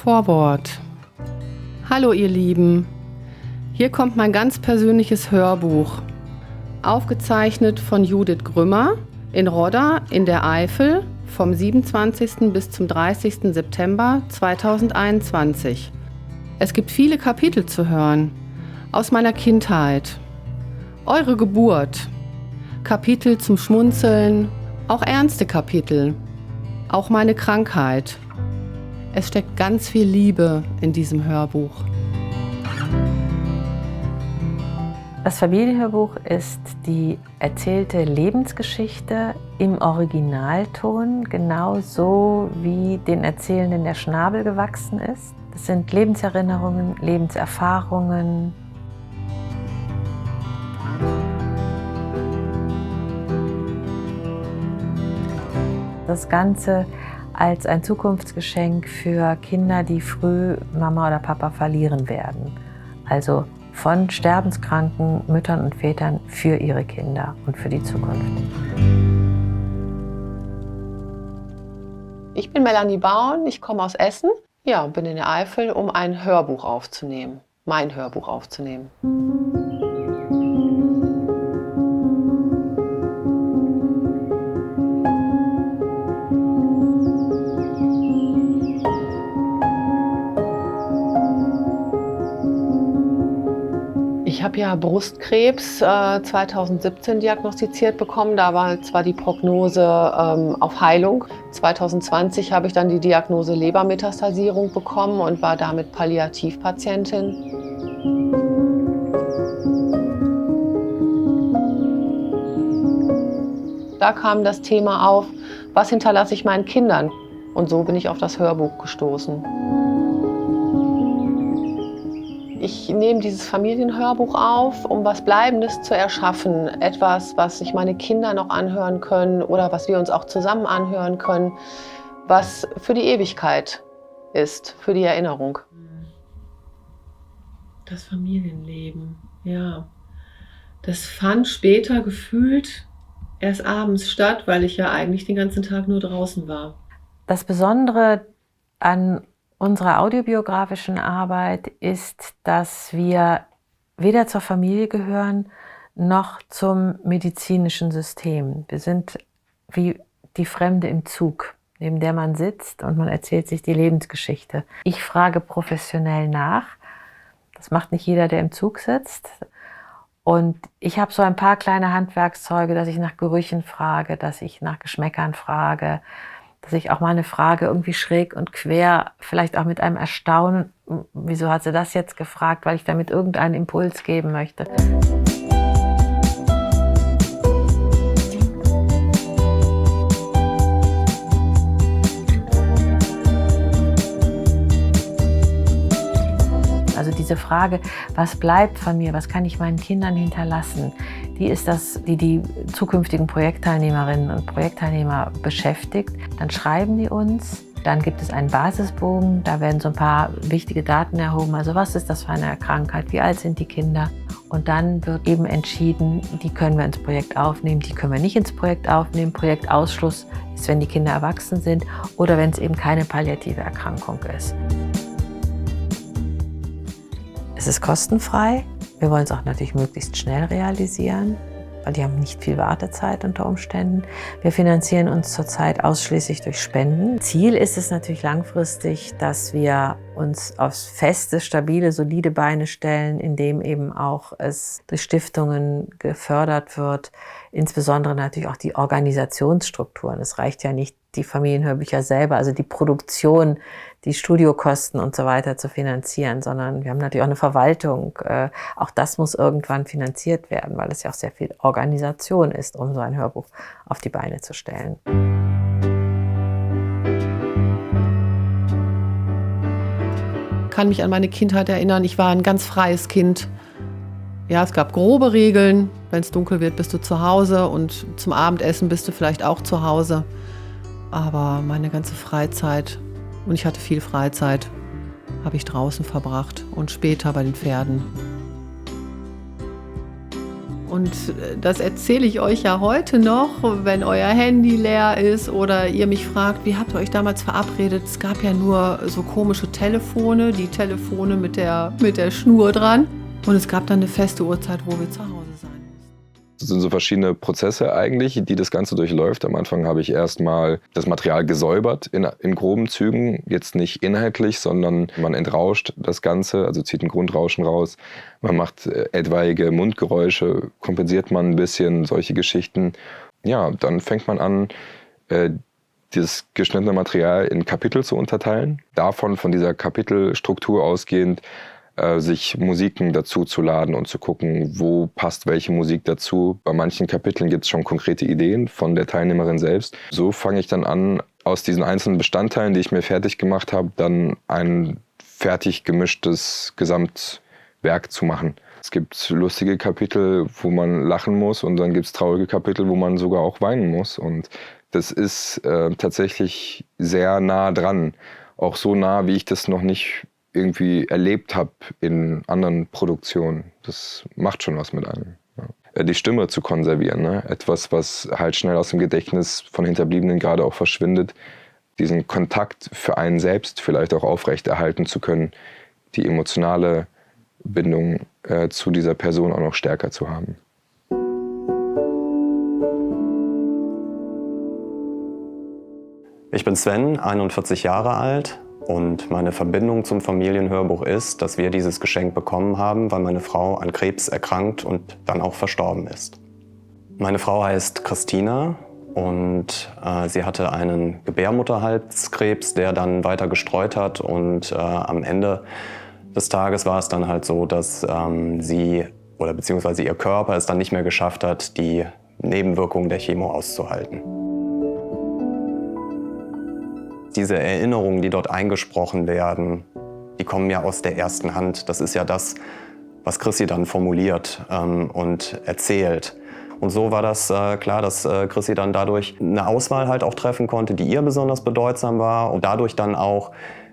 Vorwort. Hallo ihr Lieben, hier kommt mein ganz persönliches Hörbuch. Aufgezeichnet von Judith Grümmer in Rodda in der Eifel vom 27. bis zum 30. September 2021. Es gibt viele Kapitel zu hören. Aus meiner Kindheit. Eure Geburt. Kapitel zum Schmunzeln. Auch ernste Kapitel. Auch meine Krankheit. Es steckt ganz viel Liebe in diesem Hörbuch. Das Familienhörbuch ist die erzählte Lebensgeschichte im Originalton, genauso wie den Erzählenden der Schnabel gewachsen ist. Das sind Lebenserinnerungen, Lebenserfahrungen. Das Ganze als ein Zukunftsgeschenk für Kinder, die früh Mama oder Papa verlieren werden. Also von sterbenskranken Müttern und Vätern für ihre Kinder und für die Zukunft. Ich bin Melanie Baun, ich komme aus Essen. Ja, und bin in der Eifel, um ein Hörbuch aufzunehmen. Mein Hörbuch aufzunehmen. Ich habe ja Brustkrebs 2017 diagnostiziert bekommen. Da war zwar die Prognose auf Heilung. 2020 habe ich dann die Diagnose Lebermetastasierung bekommen und war damit Palliativpatientin. Da kam das Thema auf, was hinterlasse ich meinen Kindern? Und so bin ich auf das Hörbuch gestoßen. Ich nehme dieses Familienhörbuch auf, um was Bleibendes zu erschaffen. Etwas, was sich meine Kinder noch anhören können oder was wir uns auch zusammen anhören können, was für die Ewigkeit ist, für die Erinnerung. Das Familienleben, ja. Das fand später gefühlt erst abends statt, weil ich ja eigentlich den ganzen Tag nur draußen war. Das Besondere an unserer audiobiografischen Arbeit ist, dass wir weder zur Familie gehören, noch zum medizinischen System. Wir sind wie die Fremde im Zug, neben der man sitzt und man erzählt sich die Lebensgeschichte. Ich frage professionell nach. Das macht nicht jeder, der im Zug sitzt. Und ich habe so ein paar kleine Handwerkszeuge, dass ich nach Gerüchen frage, dass ich nach Geschmäckern frage, dass ich auch mal eine Frage irgendwie schräg und quer, vielleicht auch mit einem Erstaunen, wieso hat sie das jetzt gefragt, weil ich damit irgendeinen Impuls geben möchte. Also diese Frage, was bleibt von mir, was kann ich meinen Kindern hinterlassen, die ist das, die die zukünftigen Projektteilnehmerinnen und Projektteilnehmer beschäftigt. Dann schreiben die uns, dann gibt es einen Basisbogen, da werden so ein paar wichtige Daten erhoben, also was ist das für eine Krankheit, wie alt sind die Kinder? Und dann wird eben entschieden, die können wir ins Projekt aufnehmen, die können wir nicht ins Projekt aufnehmen. Projektausschluss ist, wenn die Kinder erwachsen sind oder wenn es eben keine palliative Erkrankung ist. Es ist kostenfrei. Wir wollen es auch natürlich möglichst schnell realisieren, weil die haben nicht viel Wartezeit unter Umständen. Wir finanzieren uns zurzeit ausschließlich durch Spenden. Ziel ist es natürlich langfristig, dass wir uns auf feste, stabile, solide Beine stellen, indem eben auch es durch Stiftungen gefördert wird, insbesondere natürlich auch die Organisationsstrukturen. Es reicht ja nicht, die Familienhörbücher selber, also die Produktion, die Studiokosten und so weiter zu finanzieren, sondern wir haben natürlich auch eine Verwaltung. Auch das muss irgendwann finanziert werden, weil es ja auch sehr viel Organisation ist, um so ein Hörbuch auf die Beine zu stellen. Ich kann mich an meine Kindheit erinnern, ich war ein ganz freies Kind. Ja, es gab grobe Regeln. Wenn es dunkel wird, bist du zu Hause und zum Abendessen bist du vielleicht auch zu Hause. Aber meine ganze Freizeit, und ich hatte viel Freizeit, habe ich draußen verbracht und später bei den Pferden. Und Und das erzähle ich euch ja heute noch, wenn euer Handy leer ist oder ihr mich fragt, wie habt ihr euch damals verabredet? Es gab ja nur so komische Telefone, die Telefone mit der Schnur dran. Und es gab dann eine feste Uhrzeit, wo wir zu Hause sein mussten. Das sind so verschiedene Prozesse eigentlich, die das Ganze durchläuft. Am Anfang habe ich erstmal das Material gesäubert in groben Zügen. Jetzt nicht inhaltlich, sondern man entrauscht das Ganze, also zieht ein Grundrauschen raus. Man macht etwaige Mundgeräusche, kompensiert man ein bisschen, solche Geschichten. Ja, dann fängt man an, dieses geschnittene Material in Kapitel zu unterteilen. Von dieser Kapitelstruktur ausgehend, sich Musiken dazu zu laden und zu gucken, wo passt welche Musik dazu. Bei manchen Kapiteln gibt es schon konkrete Ideen von der Teilnehmerin selbst. So fange ich dann an, aus diesen einzelnen Bestandteilen, die ich mir fertig gemacht habe, dann ein fertig gemischtes Gesamtwerk zu machen. Es gibt lustige Kapitel, wo man lachen muss, und dann gibt es traurige Kapitel, wo man sogar auch weinen muss. Und das ist tatsächlich sehr nah dran. Auch so nah, wie ich das noch nicht irgendwie erlebt habe in anderen Produktionen. Das macht schon was mit einem. Ja. Die Stimme zu konservieren, ne? Etwas, was halt schnell aus dem Gedächtnis von Hinterbliebenen gerade auch verschwindet. Diesen Kontakt für einen selbst vielleicht auch aufrechterhalten zu können, die emotionale Bindung zu dieser Person auch noch stärker zu haben. Ich bin Sven, 41 Jahre alt. Und meine Verbindung zum Familienhörbuch ist, dass wir dieses Geschenk bekommen haben, weil meine Frau an Krebs erkrankt und dann auch verstorben ist. Meine Frau heißt Christina und sie hatte einen Gebärmutterhalskrebs, der dann weiter gestreut hat. Und am Ende des Tages war es dann halt so, dass beziehungsweise ihr Körper es dann nicht mehr geschafft hat, die Nebenwirkungen der Chemo auszuhalten. Diese Erinnerungen, die dort eingesprochen werden, die kommen ja aus der ersten Hand. Das ist ja das, was Chrissy dann formuliert und erzählt. Und so war das klar, dass Chrissy dann dadurch eine Auswahl halt auch treffen konnte, die ihr besonders bedeutsam war und dadurch dann auch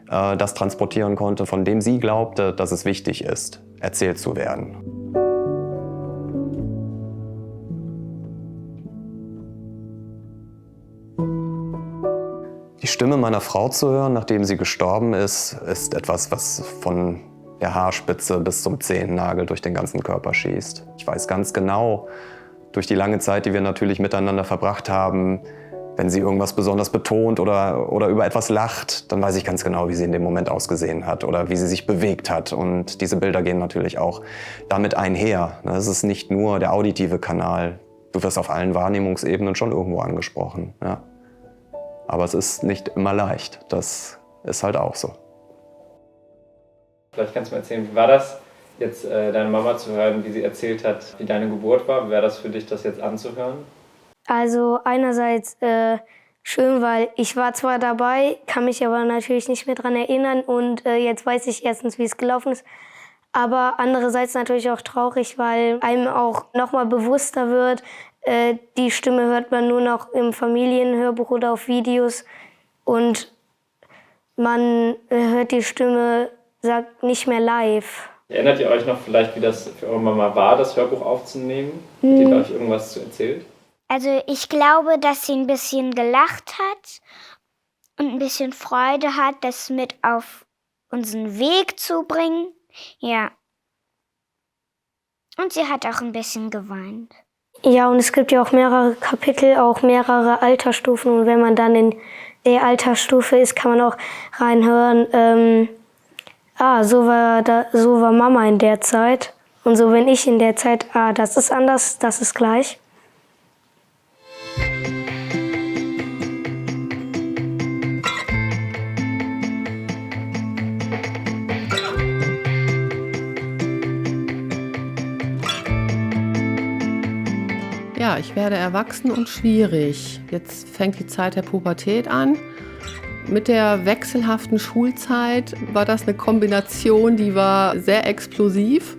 das transportieren konnte, von dem sie glaubte, dass es wichtig ist, erzählt zu werden. Die Stimme meiner Frau zu hören, nachdem sie gestorben ist, ist etwas, was von der Haarspitze bis zum Zehennagel durch den ganzen Körper schießt. Ich weiß ganz genau, durch die lange Zeit, die wir natürlich miteinander verbracht haben, wenn sie irgendwas besonders betont oder über etwas lacht, dann weiß ich ganz genau, wie sie in dem Moment ausgesehen hat oder wie sie sich bewegt hat. Und diese Bilder gehen natürlich auch damit einher. Es ist nicht nur der auditive Kanal. Du wirst auf allen Wahrnehmungsebenen schon irgendwo angesprochen. Ja. Aber es ist nicht immer leicht. Das ist halt auch so. Vielleicht kannst du mir erzählen, wie war das, jetzt deine Mama zu hören, wie sie erzählt hat, wie deine Geburt war? Wie war das für dich, das jetzt anzuhören? Also einerseits schön, weil ich war zwar dabei, kann mich aber natürlich nicht mehr daran erinnern und jetzt weiß ich erstens, wie es gelaufen ist. Aber andererseits natürlich auch traurig, weil einem auch nochmal bewusster wird, die Stimme hört man nur noch im Familienhörbuch oder auf Videos und man hört die Stimme, sagt nicht mehr live. Erinnert ihr euch noch vielleicht, wie das für eure Mama war, das Hörbuch aufzunehmen? Hat die euch irgendwas zu erzählt? Also ich glaube, dass sie ein bisschen gelacht hat und ein bisschen Freude hat, das mit auf unseren Weg zu bringen. Ja. Und sie hat auch ein bisschen geweint. Ja, und es gibt ja auch mehrere Kapitel, auch mehrere Altersstufen. Und wenn man dann in der Altersstufe ist, kann man auch reinhören, so war Mama in der Zeit. Und so bin ich in der Zeit, das ist anders, das ist gleich. Ja, ich werde erwachsen und schwierig. Jetzt fängt die Zeit der Pubertät an. Mit der wechselhaften Schulzeit war das eine Kombination, die war sehr explosiv.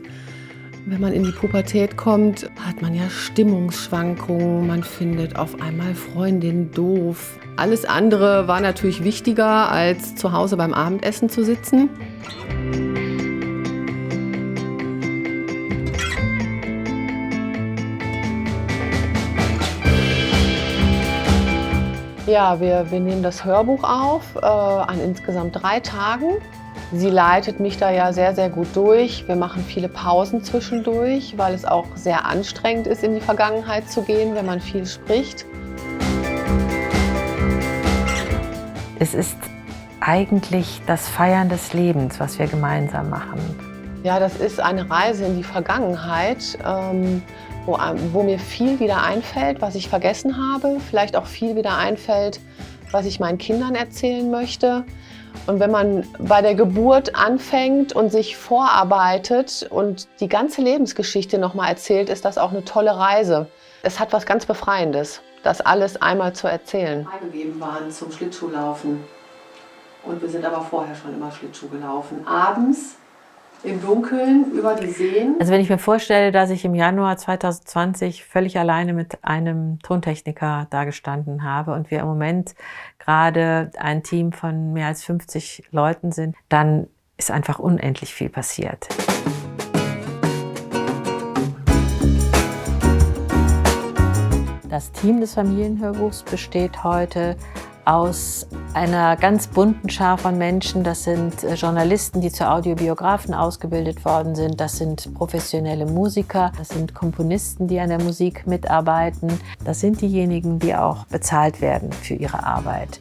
Wenn man in die Pubertät kommt, hat man ja Stimmungsschwankungen. Man findet auf einmal Freundinnen doof. Alles andere war natürlich wichtiger, als zu Hause beim Abendessen zu sitzen. Ja, wir nehmen das Hörbuch auf an insgesamt 3 Tagen. Sie leitet mich da ja sehr, sehr gut durch. Wir machen viele Pausen zwischendurch, weil es auch sehr anstrengend ist, in die Vergangenheit zu gehen, wenn man viel spricht. Es ist eigentlich das Feiern des Lebens, was wir gemeinsam machen. Ja, das ist eine Reise in die Vergangenheit, wo mir viel wieder einfällt, was ich vergessen habe. Vielleicht auch viel wieder einfällt, was ich meinen Kindern erzählen möchte. Und wenn man bei der Geburt anfängt und sich vorarbeitet und die ganze Lebensgeschichte nochmal erzählt, ist das auch eine tolle Reise. Es hat was ganz Befreiendes, das alles einmal zu erzählen. Freigegeben waren zum Schlittschuhlaufen. Und wir sind aber vorher schon immer Schlittschuh gelaufen. Abends im Dunkeln über die Seen. Also wenn ich mir vorstelle, dass ich im Januar 2020 völlig alleine mit einem Tontechniker da gestanden habe und wir im Moment gerade ein Team von mehr als 50 Leuten sind, dann ist einfach unendlich viel passiert. Das Team des Familienhörbuchs besteht heute aus einer ganz bunten Schar von Menschen. Das sind Journalisten, die zu Audiobiografen ausgebildet worden sind. Das sind professionelle Musiker. Das sind Komponisten, die an der Musik mitarbeiten. Das sind diejenigen, die auch bezahlt werden für ihre Arbeit.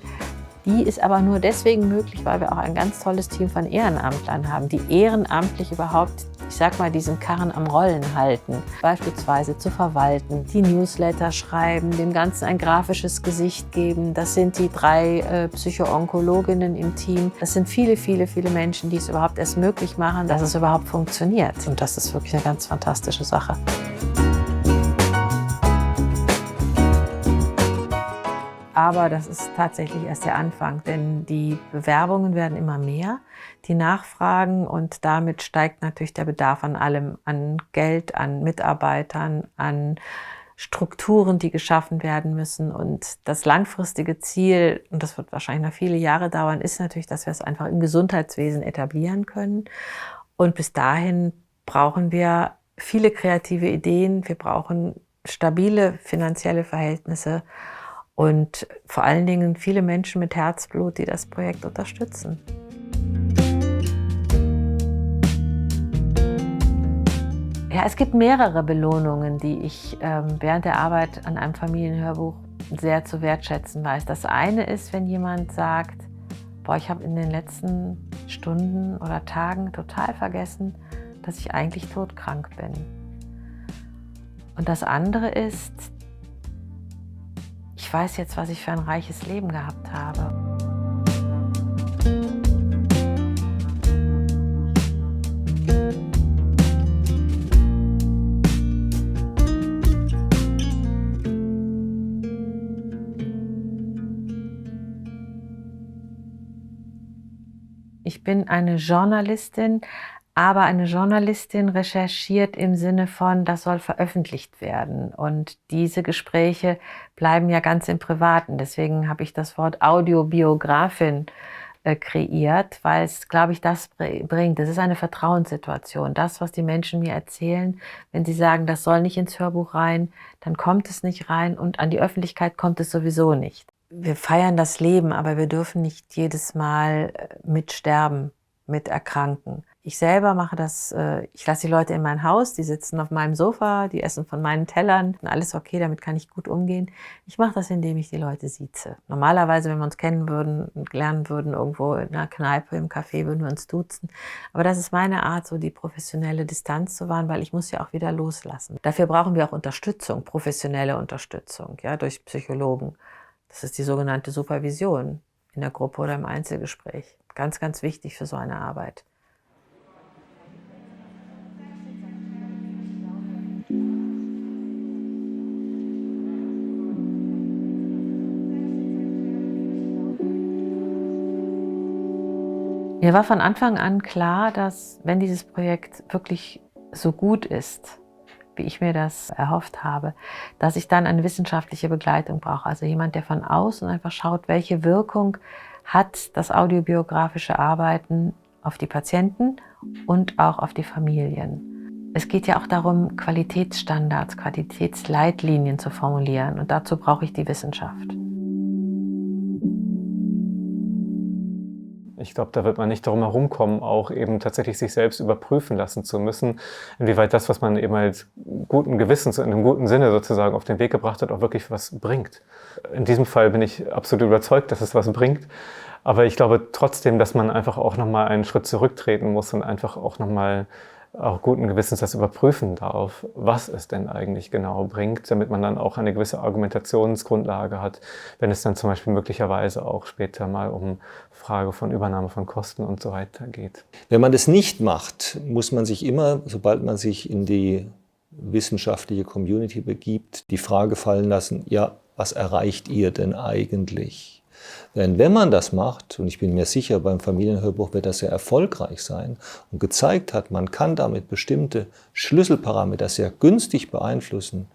Die ist aber nur deswegen möglich, weil wir auch ein ganz tolles Team von Ehrenamtlern haben, die ehrenamtlich überhaupt, ich sag mal, diesen Karren am Rollen halten. Beispielsweise zu verwalten, die Newsletter schreiben, dem Ganzen ein grafisches Gesicht geben. Das sind die 3 Psycho-Onkologinnen im Team. Das sind viele, viele, viele Menschen, die es überhaupt erst möglich machen, dass es überhaupt funktioniert. Und das ist wirklich eine ganz fantastische Sache. Aber das ist tatsächlich erst der Anfang, denn die Bewerbungen werden immer mehr, die Nachfragen, und damit steigt natürlich der Bedarf an allem, an Geld, an Mitarbeitern, an Strukturen, die geschaffen werden müssen. Und das langfristige Ziel, und das wird wahrscheinlich noch viele Jahre dauern, ist natürlich, dass wir es einfach im Gesundheitswesen etablieren können. Und bis dahin brauchen wir viele kreative Ideen, wir brauchen stabile finanzielle Verhältnisse und vor allen Dingen viele Menschen mit Herzblut, die das Projekt unterstützen. Ja, es gibt mehrere Belohnungen, die ich während der Arbeit an einem Familienhörbuch sehr zu wertschätzen weiß. Das eine ist, wenn jemand sagt, boah, ich habe in den letzten Stunden oder Tagen total vergessen, dass ich eigentlich todkrank bin. Und das andere ist, ich weiß jetzt, was ich für ein reiches Leben gehabt habe. Ich bin eine Journalistin, aber eine Journalistin recherchiert im Sinne von, das soll veröffentlicht werden. Und diese Gespräche bleiben ja ganz im Privaten. Deswegen habe ich das Wort Audiobiografin kreiert, weil es, glaube ich, das bringt. Das ist eine Vertrauenssituation. Das, was die Menschen mir erzählen, wenn sie sagen, das soll nicht ins Hörbuch rein, dann kommt es nicht rein und an die Öffentlichkeit kommt es sowieso nicht. Wir feiern das Leben, aber wir dürfen nicht jedes Mal mit sterben, mit erkranken. Ich selber mache das, ich lasse die Leute in mein Haus, die sitzen auf meinem Sofa, die essen von meinen Tellern, alles okay, damit kann ich gut umgehen. Ich mache das, indem ich die Leute sieze. Normalerweise, wenn wir uns kennen würden und lernen würden, irgendwo in einer Kneipe, im Café, würden wir uns duzen. Aber das ist meine Art, so die professionelle Distanz zu wahren, weil ich muss ja auch wieder loslassen. Dafür brauchen wir auch Unterstützung, professionelle Unterstützung, ja, durch Psychologen. Das ist die sogenannte Supervision in der Gruppe oder im Einzelgespräch. Ganz, ganz wichtig für so eine Arbeit. Mir war von Anfang an klar, dass wenn dieses Projekt wirklich so gut ist, wie ich mir das erhofft habe, dass ich dann eine wissenschaftliche Begleitung brauche. Also jemand, der von außen einfach schaut, welche Wirkung hat das audiobiografische Arbeiten auf die Patienten und auch auf die Familien. Es geht ja auch darum, Qualitätsstandards, Qualitätsleitlinien zu formulieren, und dazu brauche ich die Wissenschaft. Ich glaube, da wird man nicht darum herumkommen, auch eben tatsächlich sich selbst überprüfen lassen zu müssen, inwieweit das, was man eben als guten Gewissens, in einem guten Sinne sozusagen auf den Weg gebracht hat, auch wirklich was bringt. In diesem Fall bin ich absolut überzeugt, dass es was bringt. Aber ich glaube trotzdem, dass man einfach auch nochmal einen Schritt zurücktreten muss und einfach auch nochmal auch guten Gewissens das überprüfen darf, was es denn eigentlich genau bringt, damit man dann auch eine gewisse Argumentationsgrundlage hat, wenn es dann zum Beispiel möglicherweise auch später mal um Frage von Übernahme von Kosten und so weiter geht. Wenn man das nicht macht, muss man sich immer, sobald man sich in die wissenschaftliche Community begibt, die Frage fallen lassen, ja, was erreicht ihr denn eigentlich? Denn wenn man das macht, und ich bin mir sicher, beim Familienhörbuch wird das sehr erfolgreich sein und gezeigt hat, man kann damit bestimmte Schlüsselparameter sehr günstig beeinflussen,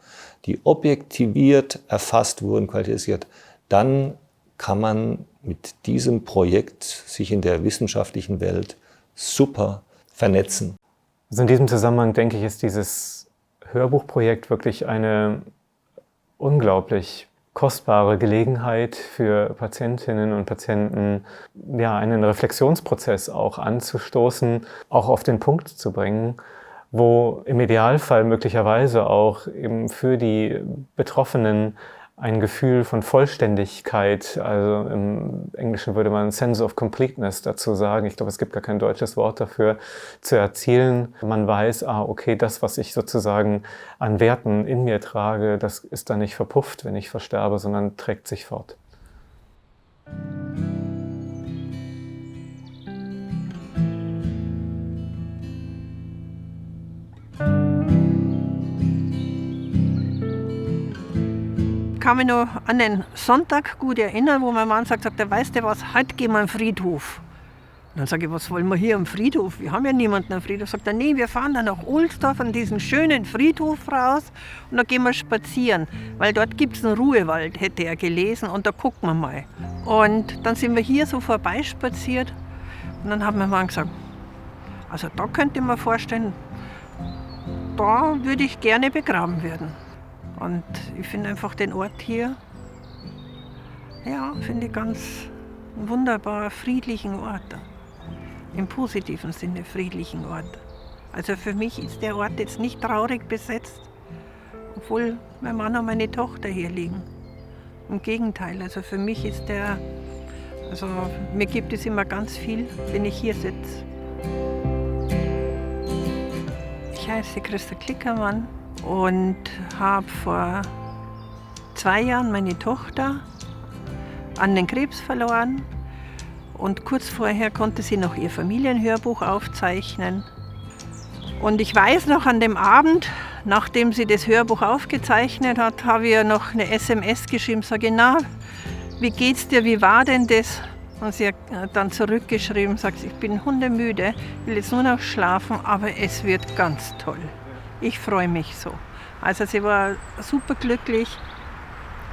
die objektiviert erfasst wurden, qualitativ, dann kann man mit diesem Projekt sich in der wissenschaftlichen Welt super vernetzen. Also in diesem Zusammenhang denke ich, ist dieses Hörbuchprojekt wirklich eine unglaublich kostbare Gelegenheit für Patientinnen und Patienten, ja, einen Reflexionsprozess auch anzustoßen, auch auf den Punkt zu bringen, wo im Idealfall möglicherweise auch eben für die Betroffenen ein Gefühl von Vollständigkeit, also im Englischen würde man Sense of Completeness dazu sagen, ich glaube, es gibt gar kein deutsches Wort dafür, zu erzielen. Man weiß, okay, das, was ich sozusagen an Werten in mir trage, das ist dann nicht verpufft, wenn ich versterbe, sondern trägt sich fort. Ich kann mich noch an den Sonntag gut erinnern, wo mein Mann sagt, weißt du was, heute gehen wir am Friedhof. Und dann sage ich, was wollen wir hier am Friedhof? Wir haben ja niemanden am Friedhof. Sagt er, nee, wir fahren dann nach Ohlsdorf an diesen schönen Friedhof raus und da gehen wir spazieren, weil dort gibt es einen Ruhewald, hätte er gelesen, und da gucken wir mal. Und dann sind wir hier so vorbeispaziert und dann hat mein Mann gesagt, also da könnte ich mir vorstellen, da würde ich gerne begraben werden. Und ich finde einfach den Ort hier, ja, finde ich ganz wunderbar, friedlichen Ort. Im positiven Sinne friedlichen Ort. Also für mich ist der Ort jetzt nicht traurig besetzt, obwohl mein Mann und meine Tochter hier liegen. Im Gegenteil, also für mich ist der, also mir gibt es immer ganz viel, wenn ich hier sitze. Ich heiße Christa Klickermann und habe vor 2 Jahren meine Tochter an den Krebs verloren. Und kurz vorher konnte sie noch ihr Familienhörbuch aufzeichnen. Und ich weiß noch, an dem Abend, nachdem sie das Hörbuch aufgezeichnet hat, habe ich ihr noch eine SMS geschrieben, sage ich, na, wie geht's dir, wie war denn das? Und sie hat dann zurückgeschrieben, sagt, ich bin hundemüde, will jetzt nur noch schlafen, aber es wird ganz toll. Ich freue mich so. Also sie war super glücklich,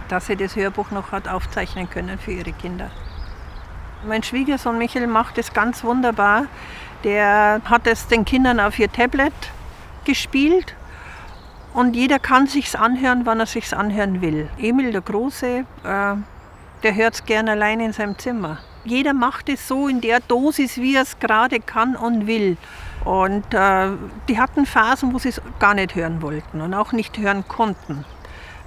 dass sie das Hörbuch noch hat aufzeichnen können für ihre Kinder. Mein Schwiegersohn Michael macht es ganz wunderbar. Der hat es den Kindern auf ihr Tablet gespielt und jeder kann sich's anhören, wann er sich's anhören will. Emil, der Große, der hört es gern allein in seinem Zimmer. Jeder macht es so in der Dosis, wie er es gerade kann und will. Und die hatten Phasen, wo sie es gar nicht hören wollten und auch nicht hören konnten,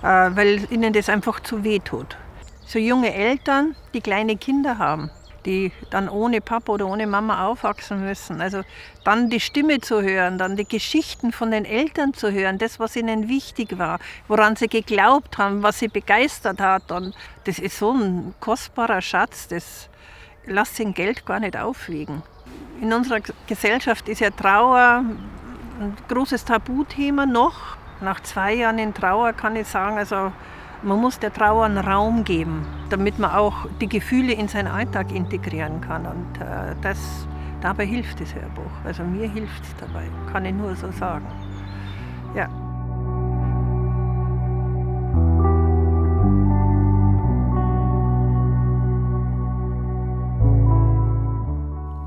weil ihnen das einfach zu weh tut. So junge Eltern, die kleine Kinder haben, die dann ohne Papa oder ohne Mama aufwachsen müssen. Also dann die Stimme zu hören, dann die Geschichten von den Eltern zu hören, das, was ihnen wichtig war, woran sie geglaubt haben, was sie begeistert hat. Und das ist so ein kostbarer Schatz, das lässt sich in Geld gar nicht aufwiegen. In unserer Gesellschaft ist ja Trauer ein großes Tabuthema noch. Nach 2 Jahren in Trauer kann ich sagen, also man muss der Trauer einen Raum geben, damit man auch die Gefühle in seinen Alltag integrieren kann. Und dabei hilft das Hörbuch. Also mir hilft es dabei, kann ich nur so sagen. Ja.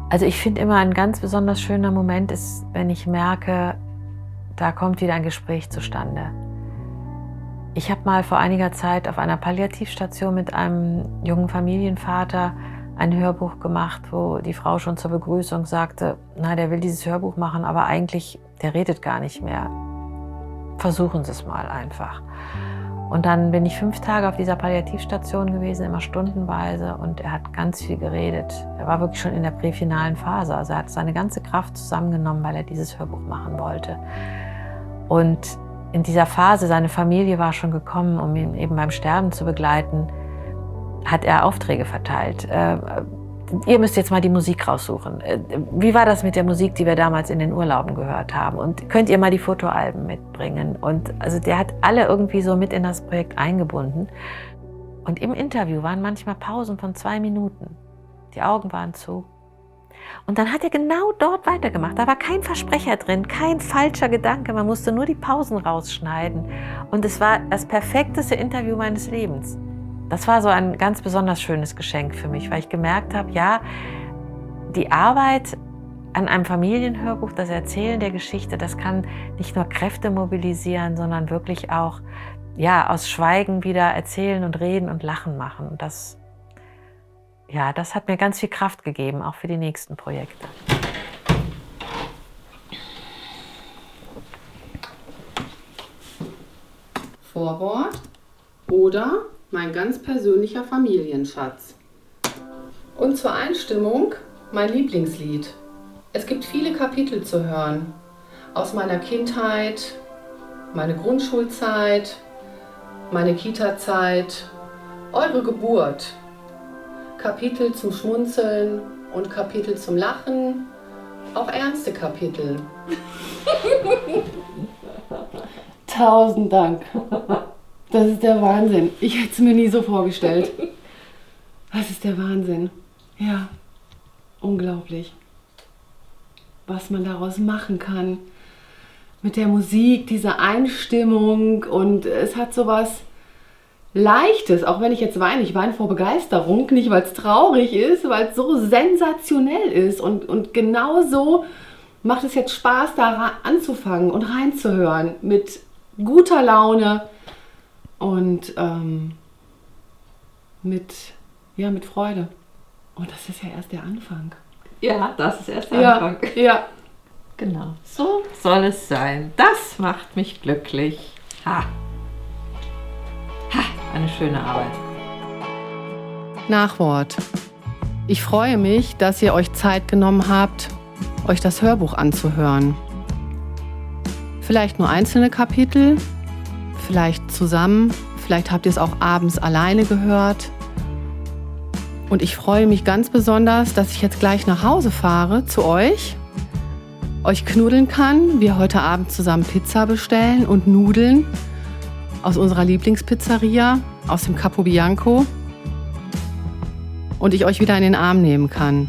Also ich finde immer ein ganz besonders schöner Moment ist, wenn ich merke, da kommt wieder ein Gespräch zustande. Ich habe mal vor einiger Zeit auf einer Palliativstation mit einem jungen Familienvater ein Hörbuch gemacht, wo die Frau schon zur Begrüßung sagte, na, der will dieses Hörbuch machen, aber eigentlich, der redet gar nicht mehr. Versuchen Sie es mal einfach. Und dann bin ich 5 Tage auf dieser Palliativstation gewesen, immer stundenweise, und er hat ganz viel geredet. Er war wirklich schon in der präfinalen Phase, also er hat seine ganze Kraft zusammengenommen, weil er dieses Hörbuch machen wollte. Und in dieser Phase, seine Familie war schon gekommen, um ihn eben beim Sterben zu begleiten, hat er Aufträge verteilt. Ihr müsst jetzt mal die Musik raussuchen. Wie war das mit der Musik, die wir damals in den Urlauben gehört haben? Und könnt ihr mal die Fotoalben mitbringen? Und also der hat alle irgendwie so mit in das Projekt eingebunden. Und im Interview waren manchmal Pausen von 2 Minuten. Die Augen waren zu. Und dann hat er genau dort weitergemacht. Da war kein Versprecher drin, kein falscher Gedanke. Man musste nur die Pausen rausschneiden. Und es war das perfekteste Interview meines Lebens. Das war so ein ganz besonders schönes Geschenk für mich, weil ich gemerkt habe, ja, die Arbeit an einem Familienhörbuch, das Erzählen der Geschichte, das kann nicht nur Kräfte mobilisieren, sondern wirklich auch ja, aus Schweigen wieder erzählen und reden und lachen machen. Und das hat mir ganz viel Kraft gegeben, auch für die nächsten Projekte. Vorwort oder mein ganz persönlicher Familienschatz. Und zur Einstimmung mein Lieblingslied. Es gibt viele Kapitel zu hören. Aus meiner Kindheit, meine Grundschulzeit, meine Kita-Zeit, eure Geburt. Kapitel zum Schmunzeln und Kapitel zum Lachen. Auch ernste Kapitel. 1000 Dank. Das ist der Wahnsinn. Ich hätte es mir nie so vorgestellt. Das ist der Wahnsinn. Ja, unglaublich. Was man daraus machen kann. Mit der Musik, diese Einstimmung, und es hat sowas Leichtes, auch wenn ich jetzt weine. Ich weine vor Begeisterung, nicht weil es traurig ist, weil es so sensationell ist. Und genau so macht es jetzt Spaß, da anzufangen und reinzuhören. Mit guter Laune. Und mit Freude. Und das ist ja erst der Anfang. Ja, das ist erst der Anfang. Ja. Genau, so soll es sein. Das macht mich glücklich. Ha! Ha! Eine schöne Arbeit. Nachwort. Ich freue mich, dass ihr euch Zeit genommen habt, euch das Hörbuch anzuhören. Vielleicht nur einzelne Kapitel, vielleicht zusammen, vielleicht habt ihr es auch abends alleine gehört. Und ich freue mich ganz besonders, dass ich jetzt gleich nach Hause fahre zu euch knuddeln kann, wir heute Abend zusammen Pizza bestellen und Nudeln aus unserer Lieblingspizzeria, aus dem Capo Bianco, und ich euch wieder in den Arm nehmen kann.